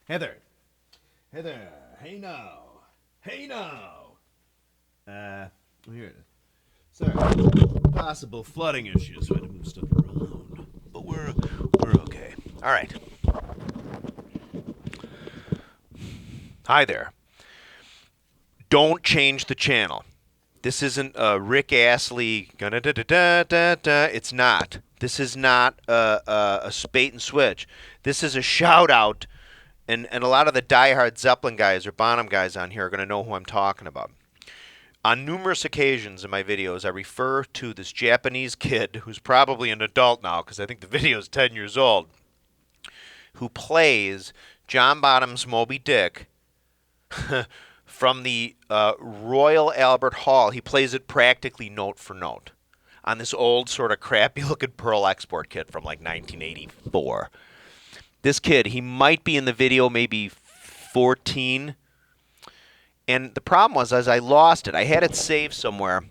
Heather. Heather. Hey now. Hey now. Here it is. Sorry. Possible flooding issues. So I had to move stuff around. But we're okay. All right. Hi there. Don't change the channel. This isn't Rick Astley. It's not. This is not a bait and switch. This is a shout out, and a lot of the diehard Zeppelin guys or Bonham guys on here are going to know who I'm talking about. On numerous occasions in my videos, I refer to this Japanese kid who's probably an adult now because I think the video is 10 years old, who plays John Bonham's Moby Dick from the Royal Albert Hall. He plays it practically note for note on this old sort of crappy looking Pearl export kit from like 1984. This kid, he might be in the video maybe 14. And the problem was, as I lost it, I had it saved somewhere.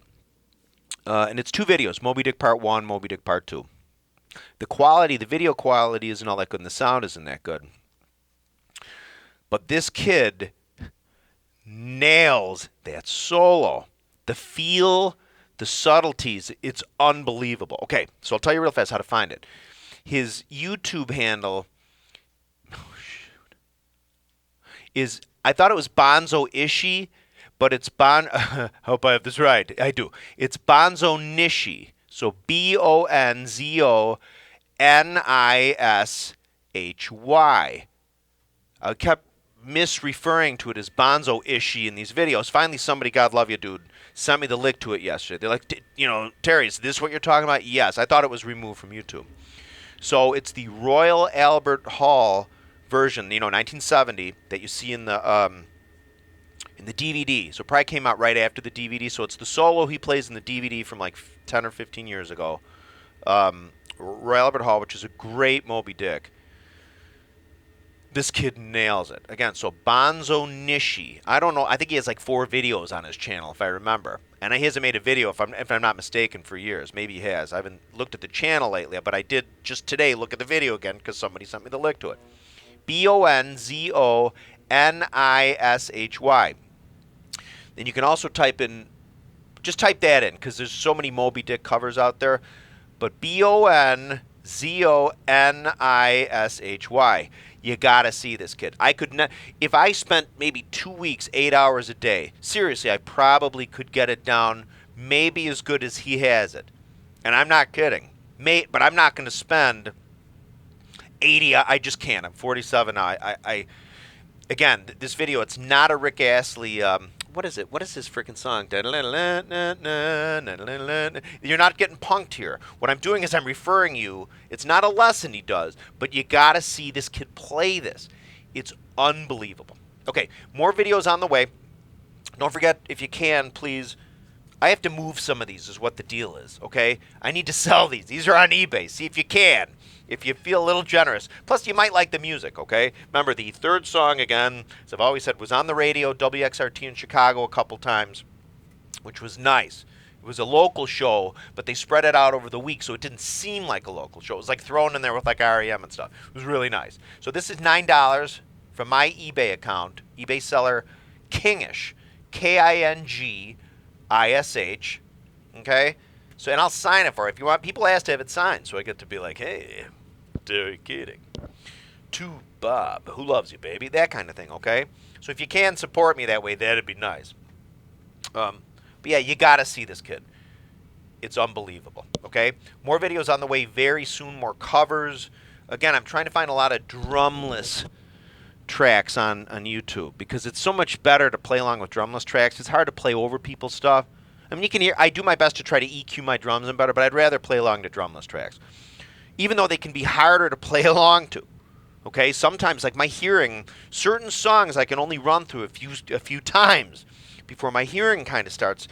And it's two videos, Moby Dick Part 1, Moby Dick Part 2. The quality, the video quality isn't all that good, and the sound isn't that good. But this kid nails that solo. The feel, the subtleties, it's unbelievable. Okay, so I'll tell you real fast how to find it. His YouTube handle is, I thought it was Bonzoishy, but it's I hope I have this right. I do. It's Bonzonishy. So Bonzonishy. I kept misreferring to it as Bonzoishy in these videos. Finally, somebody, God love you, dude, sent me the link to it yesterday. They're like, Terry, is this what you're talking about? Yes. I thought it was removed from YouTube. So it's the Royal Albert Hall version, 1970, that you see in the DVD. So it probably came out right after the DVD. So it's the solo he plays in the DVD from like 10 or 15 years ago. Royal Albert Hall, which is a great Moby Dick. This kid nails it. Again, so Bonzonishy. I don't know. I think he has like 4 videos on his channel, if I remember. And he hasn't made a video, if I'm not mistaken, for years. Maybe he has. I haven't looked at the channel lately, but I did just today look at the video again because somebody sent me the link to it. Bonzonishy. Then you can also type in, just type that in because there's so many Moby Dick covers out there. But Bonzonishy. You gotta see this kid. I could not, if I spent maybe 2 weeks, 8 hours a day, seriously, I probably could get it down maybe as good as he has it. And I'm not kidding. But I'm not going to spend 80. I just can't. I'm 47 now. Again, this video, it's not a Rick Astley. What is it? What is this freaking song? You're not getting punked here. What I'm doing is I'm referring you. It's not a lesson he does, but you got to see this kid play this. It's unbelievable. Okay, more videos on the way. Don't forget, if you can, please, I have to move some of these is what the deal is, okay? I need to sell these. These are on eBay. See if you can. If you feel a little generous. Plus, you might like the music, okay? Remember, the third song, again, as I've always said, was on the radio, WXRT in Chicago a couple times, which was nice. It was a local show, but they spread it out over the week, so it didn't seem like a local show. It was like thrown in there with like REM and stuff. It was really nice. So this is $9 from my eBay account, eBay seller Kingish, Kingish, okay? So, and I'll sign it for you. If you want, people ask to have it signed, so I get to be like, hey, Terry kidding. To Bob, who loves you, baby? That kind of thing, okay? So if you can support me that way, that'd be nice. But yeah, you got to see this kid. It's unbelievable, okay? More videos on the way very soon, more covers. Again, I'm trying to find a lot of drumless tracks on YouTube because it's so much better to play along with drumless tracks. It's hard to play over people's stuff. I mean, you can hear, I do my best to try to EQ my drums in better, but I'd rather play along to drumless tracks. Even though they can be harder to play along to. Okay? Sometimes, like my hearing, certain songs I can only run through a few times before my hearing kind of starts.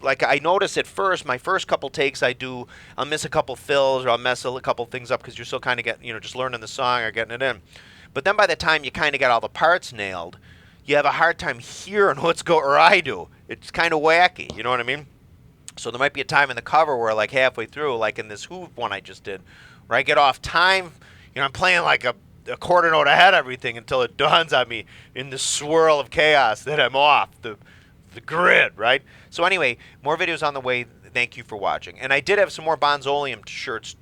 Like I notice at first, my first couple takes I'll miss a couple fills or I'll mess a couple things up because you're still kind of getting, just learning the song or getting it in. But then by the time you kind of get all the parts nailed, you have a hard time hearing what's going, or I do. It's kind of wacky, you know what I mean? So there might be a time in the cover where like halfway through, like in this Who one I just did, where I get off time, I'm playing like a a quarter note ahead of everything until it dawns on me in the swirl of chaos that I'm off the grid, right? So anyway, more videos on the way. Thank you for watching. And I did have some more Bonzoleum shirts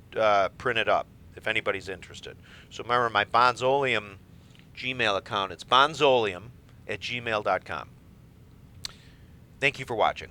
printed up, if anybody's interested. So remember my Bonzoleum Gmail account. It's bonzoleum@gmail.com. Thank you for watching.